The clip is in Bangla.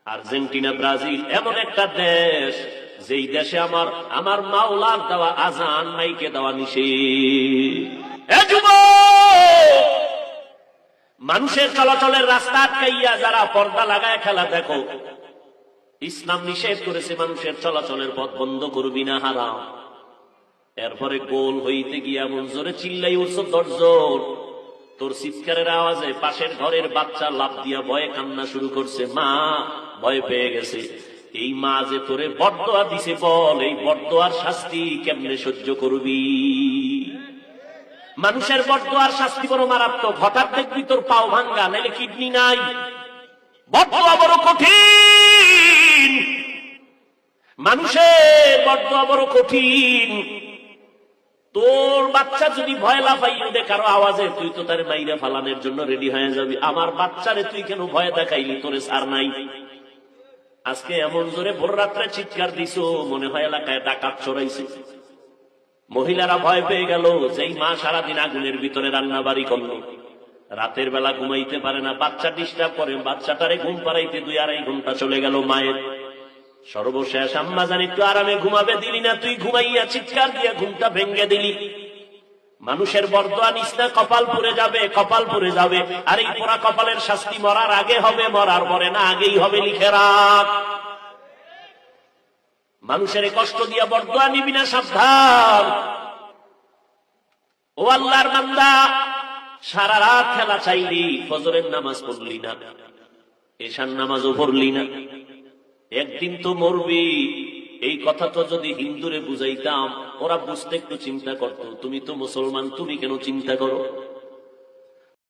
আর্জেন্টিনা, ব্রাজিল এমন একটা দেশ যেই দেশে আমার মাওলার দেওয়া আজান মাইকে দেওয়া নিষেধ। মানুষের চলাচলের রাস্তা আটকাইয়া যারা পর্দা লাগায় খেলা দেখো, ইসলাম নিষেধ করেছে মানুষের চলাচলের পথ বন্ধ করবি না, হারাম। এরপরে গোল হইতে গিয়া এমন জোরে চিল্লাই উঠছ 10 জন, তোর চিৎকারের আওয়াজে পাশের ঘরের বাচ্চা লাফ দিয়া ভয়ে কান্না শুরু করছে, মা ভয় পেয়ে গেছে। এই মা যে তোরে বরদোয়া দিছে, বল এই বরদোয়ার শাস্তি কেমনে সহ্য করবি? মানুষের বরদোয়ার শাস্তি বড় মারাত্মক। হঠাৎ দেখবি তোর পাও ভাঙ্গা, নাইলে কিডনি নাই। বরদোয়া বড় কঠিন, মানুষের বরদোয়া বড় কঠিন। তোর বাচ্চা যদি ভয় লাফাই উঠে কারো আওয়াজে, তুই তো তার মাইরা ফালানোর জন্য রেডি হয়ে যাবি। আমার বাচ্চারে তুই কেন ভয় দেখাইলি? তোরে সার নাই। আজকে এমন জোরে ভোর রাত্রে চিৎকার দিছো, মনে হয় এলাকায় ডাকাত চড়াইছে। মহিলারা ভয় পেয়ে গেল। যেই মা সারাদিন আগুনের ভিতরে রান্না বাড়ি করলো, রাতের বেলা ঘুমাইতে পারে না, বাচ্চা ডিস্টার্ব করে, বাচ্চাটারে ঘুম পাড়াইতে 2-2.5 ঘন্টা চলে গেল মায়ের। সর্বশেষ আম্মা জান একটু আরামে ঘুমাবে, দিলি না, তুই ঘুমাইয়া চিৎকার দিয়া ঘুমটা ভেঙ্গে দিলি। মানুষের বরদোয়া নিস না, কপাল পুড়ে যাবে, কপাল পুড়ে যাবে। আর এই পোড়া কপালের শাস্তি মরার আগে হবে, মরার পরে না, আগেই হবে, লিখে রাখ। মানুষের কষ্ট দিয়া বরদোয়া নিবি না, সাবধান। ও আল্লাহর বান্দা, সারা রাত খেলা চাইলি, ফজরের নামাজ পড়লি না, এশার নামাজও পড়লি না, একদিন তো মরবি। এই কথা তো যদি হিন্দুরে বুঝাইতাম, ওরা বুঝতে একটু চিন্তা করতো। তুমি তো মুসলমান, তুমি কেন চিন্তা করো?